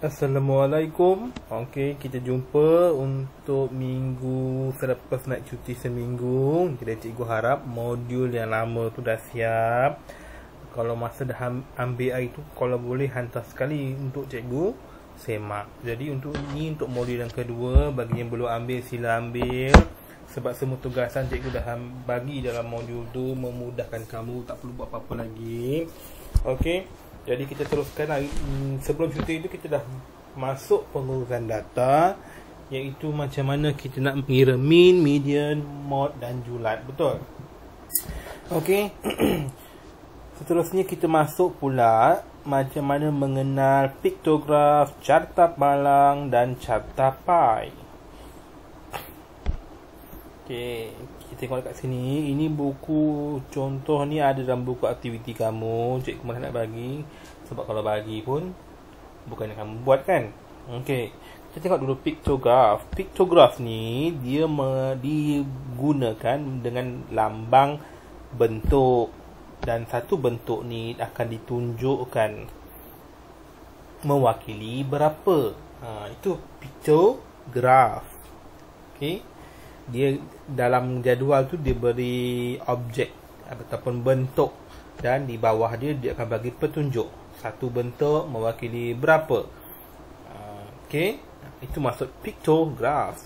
Assalamualaikum. Okey, kita jumpa untuk minggu selepas nak cuti seminggu. Jadi cikgu harap modul yang lama tu dah siap. Kalau masa dah ambil hari tu, kalau boleh hantar sekali untuk cikgu semak. Jadi untuk modul yang kedua, bagi yang belum ambil sila ambil. Sebab semua tugasan cikgu dah bagi dalam modul tu, memudahkan kamu, tak perlu buat apa-apa lagi. Okey. Jadi kita teruskan sebelum cuti itu kita dah masuk pengurusan data, iaitu macam mana kita nak mengira mean, median, mode dan julat. Betul? Okey. Seterusnya kita masuk pula macam mana mengenal piktograf, carta palang dan carta pi. Okey, kita tengok dekat sini. Ini buku contoh ni ada dalam buku aktiviti kamu. Cikgu malah nak bagi, sebab kalau bagi pun bukan yang kamu buat kan. Okey, kita tengok dulu piktograf. Piktograf ni dia digunakan dengan lambang bentuk, dan satu bentuk ni akan ditunjukkan mewakili berapa. Itu piktograf. Okey, dia dalam jadual tu dia beri objek ataupun bentuk, dan di bawah dia akan bagi petunjuk satu bentuk mewakili berapa. Okey, itu maksud piktograf.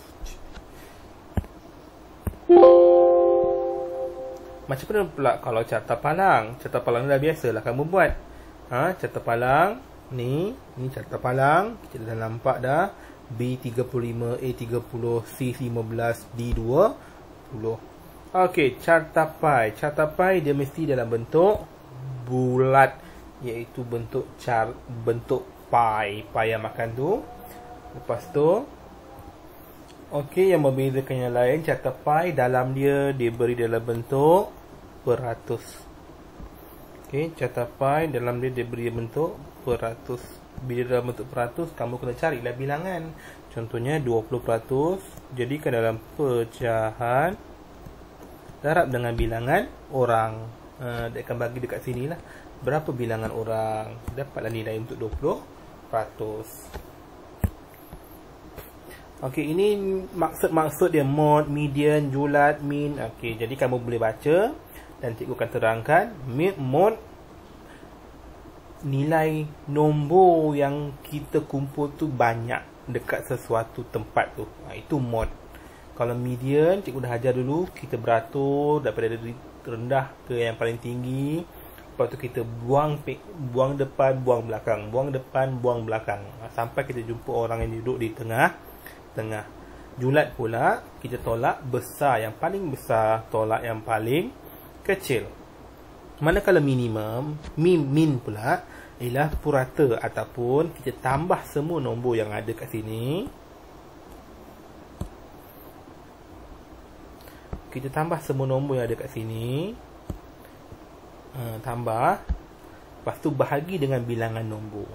Macam mana pula kalau carta palang? Carta palang dah biasalah kamu buat. Carta palang ni carta palang kita dah nampak dah. B35, A30, C15, D20. Okey, carta pi. Carta pi dia mesti dalam bentuk bulat, iaitu bentuk pi. Pi yang makan tu. Lepas tu, okey, yang membezakan yang lain, carta pi dalam dia beri dalam bentuk peratus. Okey, carta pi dalam dia beri bentuk peratus. Bila dalam bentuk peratus, kamu kena carilah bilangan. Contohnya 20%, jadikan dalam pecahan darab dengan bilangan orang. Dia akan bagi dekat sini lah berapa bilangan orang. Dapatlah nilai untuk 20%. Okey, ini maksud dia mode, median, julat, mean. Okey, jadi kamu boleh baca dan cikgu akan terangkan. Mode, nilai nombor yang kita kumpul tu banyak dekat sesuatu tempat tu. Itu mode. Kalau median, cikgu dah ajar dulu, kita beratur daripada rendah ke yang paling tinggi. Lepas tu kita buang depan, buang belakang, buang depan, buang belakang, sampai kita jumpa orang yang duduk di tengah. Julat pula, kita tolak besar yang paling besar, tolak yang paling kecil. Manakala minimum, min pula ialah purata, ataupun kita tambah semua nombor yang ada kat sini. Kita tambah semua nombor yang ada kat sini. Tambah. Lepas tu bahagi dengan bilangan nombor.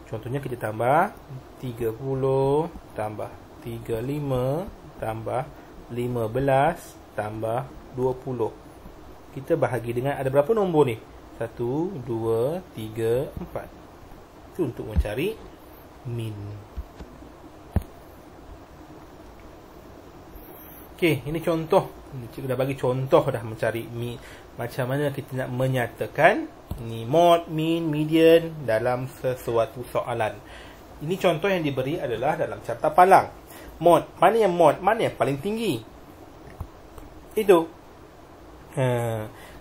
Contohnya kita tambah 30, tambah 35, tambah 15, tambah 20. Kita bahagi dengan ada berapa nombor ni? 1, 2, 3, 4. Itu untuk mencari min. Okey, ini contoh. Cikgu dah bagi contoh dah mencari min. Macam mana kita nak menyatakan ni mode, mean, median dalam sesuatu soalan. Ini contoh yang diberi adalah dalam carta palang. Mode, mana yang paling tinggi? Itu.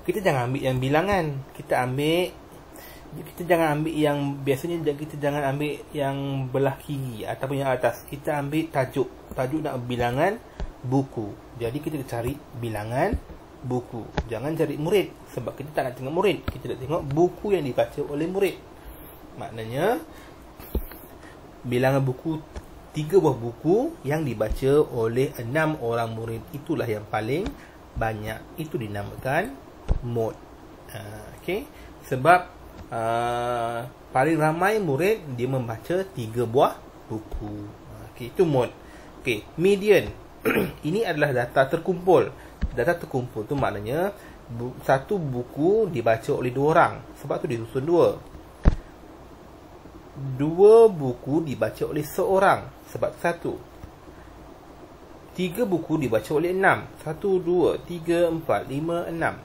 Kita jangan ambil yang bilangan. Kita jangan ambil yang biasanya, kita jangan ambil yang belah kiri ataupun yang atas. Kita ambil tajuk nak bilangan buku. Jadi kita cari bilangan buku. Jangan cari murid, sebab kita tak nak tengok murid. Kita nak tengok buku yang dibaca oleh murid. Maknanya bilangan buku, 3 buah buku yang dibaca oleh 6 orang murid, itulah yang paling banyak. Itu dinamakan mode. Okey, sebab paling ramai murid dia membaca 3 buah buku. Okey, itu mode. Okey, median. Ini adalah data terkumpul. Data terkumpul tu maknanya satu buku dibaca oleh 2 orang, sebab tu disusun 2. 2 buku dibaca oleh seorang, sebab 1. 3 buku dibaca oleh 6. 1, 2, 3, 4, 5, 6.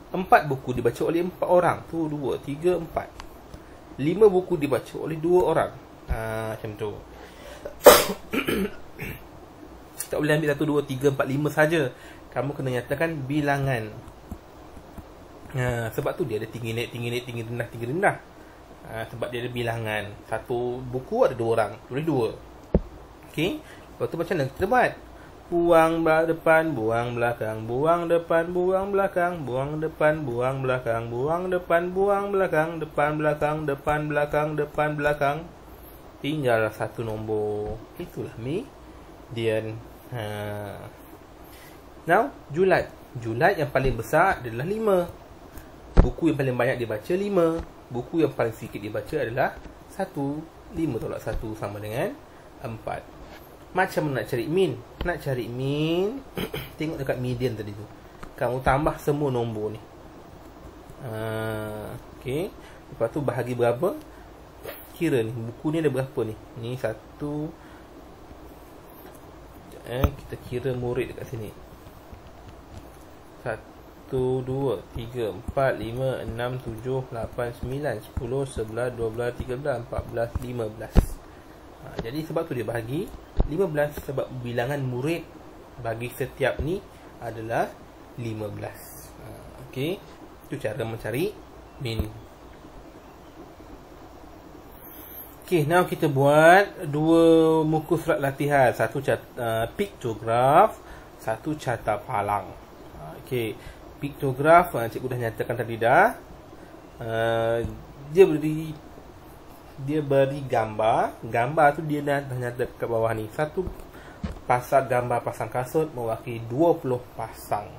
4 buku dibaca oleh 4 orang. 1, 2, 3, 4. 5 buku dibaca oleh 2 orang. Macam tu. Tak boleh ambil 1, 2, 3, 4, 5 saja. Kamu kena nyatakan bilangan. Sebab tu dia ada tinggi naik, tinggi naik, tinggi rendah, tinggi rendah. Sebab dia ada bilangan. 1 buku ada 2 orang. Tulis 2. Okey. Lepas tu macam mana kita buat? Buang depan, buang belakang, buang depan, buang belakang, buang depan, buang belakang, buang depan, buang belakang, depan belakang, depan belakang, depan belakang. Tinggal 1 nombor. Itulah median. Now, julat. Julat yang paling besar adalah 5. Buku yang paling banyak dibaca 5. Buku yang paling sikit dibaca adalah 1. 5 tolak 1 sama dengan 4. Macam mana nak cari min? Nak cari min, tengok dekat median tadi tu. Kamu tambah semua nombor ni. Okey. Lepas tu bahagi berapa? Kira ni, buku ni ada berapa ni? Ni 1. Kita kira murid dekat sini. 1, 2, 3, 4, 5, 6, 7, 8, 9, 10, 11, 12, 13, 14, 15. Jadi sebab tu dia bahagi 15. Sebab bilangan murid bagi setiap ni adalah 15. Okey. Itu cara mencari min. Okey, now kita buat 2 muka surat latihan. Satu piktograf, satu carta palang. Okey, piktograf cikgu dah nyatakan tadi dah. Dia beri gambar. Gambar tu dia dah nyata kat bawah ni. Satu pasang gambar pasang kasut mewakili 20 pasang.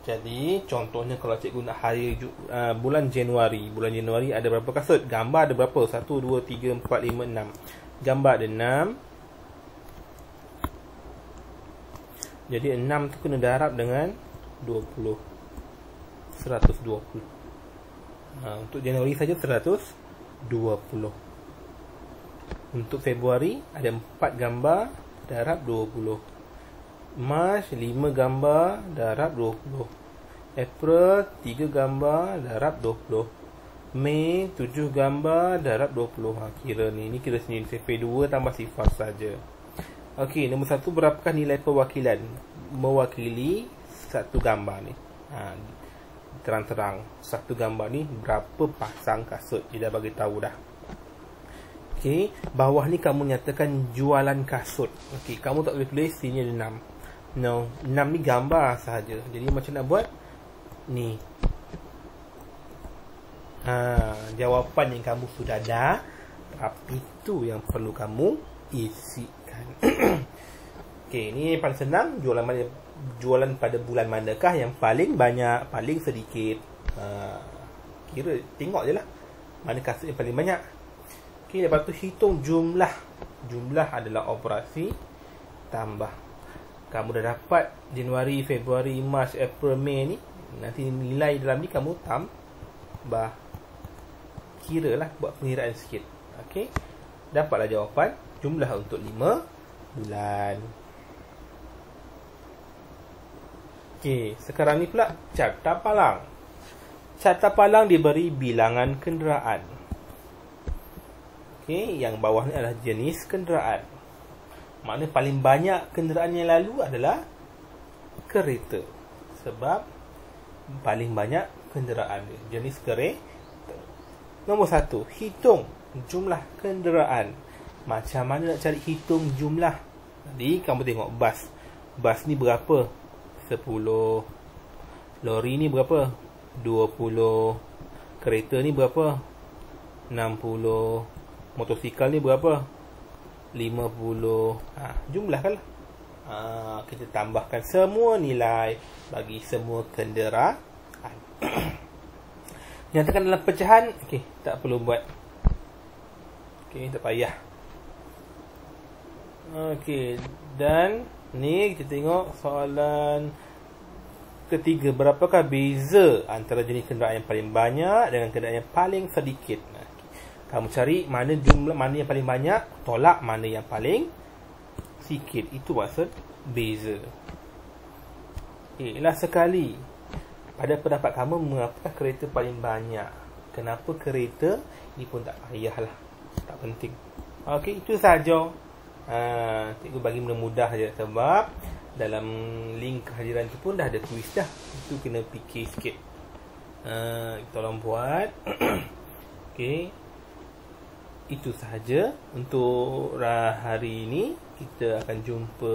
Jadi contohnya kalau cikgu nak hari bulan Januari. Bulan Januari ada berapa kasut? Gambar ada berapa? 1, 2, 3, 4, 5, 6. Gambar ada 6. Jadi 6 tu kena darab dengan 20. 120. Untuk Januari saja 120. Untuk Februari ada 4 gambar darab 20. Mac 5 gambar darab 20. April 3 gambar darab 20. Mei 7 gambar darab 20. Kira ni kira sendiri. CP2 tambah sifar saja. Okey, nombor 1, berapakah nilai perwakilan? Mewakili satu gambar ni. Terang-terang satu gambar ni berapa pasang kasut. Dia dah bagi tahu dah. Okey, bawah ni kamu nyatakan jualan kasut. Okey, kamu tak boleh tulis sini ada 6. No, 6 ni gambar sahaja. Jadi macam nak buat? Ni. Jawapan yang kamu sudah ada, tapi tu yang perlu kamu isikan. Okey, ni paling senang. Jualan pada bulan manakah yang paling banyak, paling sedikit. Kira, tengok je lah mana kasut yang paling banyak. Okey, lepas tu hitung jumlah. Jumlah adalah operasi tambah. Kamu dah dapat Januari, Februari, Mac, April, Mei ni. Nanti nilai dalam ni kamu tambah. Kira lah, buat pengiraan sikit. Okey, dapatlah jawapan. Jumlah untuk 5 bulan. Okey, sekarang ni pula carta palang. Carta palang diberi bilangan kenderaan. Okey, yang bawah ni adalah jenis kenderaan. Maknanya paling banyak kenderaan yang lalu adalah kereta. Sebab paling banyak kenderaan dia. Jenis kereta. Nombor 1, hitung jumlah kenderaan. Macam mana nak cari hitung jumlah? Jadi kamu tengok bas. Bas ni berapa? 10. Lori ni berapa? 20. Kereta ni berapa? 60. Motosikal ni berapa? 50. Jumlahkan lah. Kita tambahkan semua nilai bagi semua kenderaan. Nyatakan dalam pecahan. Okey, tak perlu buat. Okey, tak payah. Okey, dan ni kita tengok soalan ketiga. Berapakah beza antara jenis kenderaan yang paling banyak dengan kenderaan yang paling sedikit? Kamu cari mana jumlah, mana yang paling banyak, tolak mana yang paling sikit. Itu maksud beza. Ialah sekali, pada pendapat kamu, mengapa kereta paling banyak? Kenapa kereta? Ini pun tak payahlah, tak penting. Okey, itu sahaja. Cikgu bagi mudah je, sebab dalam link kehadiran tu pun dah ada tulis dah. Itu kena fikir sikit. Tolong buat. Okey, itu sahaja untuk hari ini. Kita akan jumpa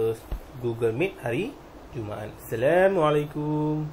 Google Meet hari Jumaat. Assalamualaikum.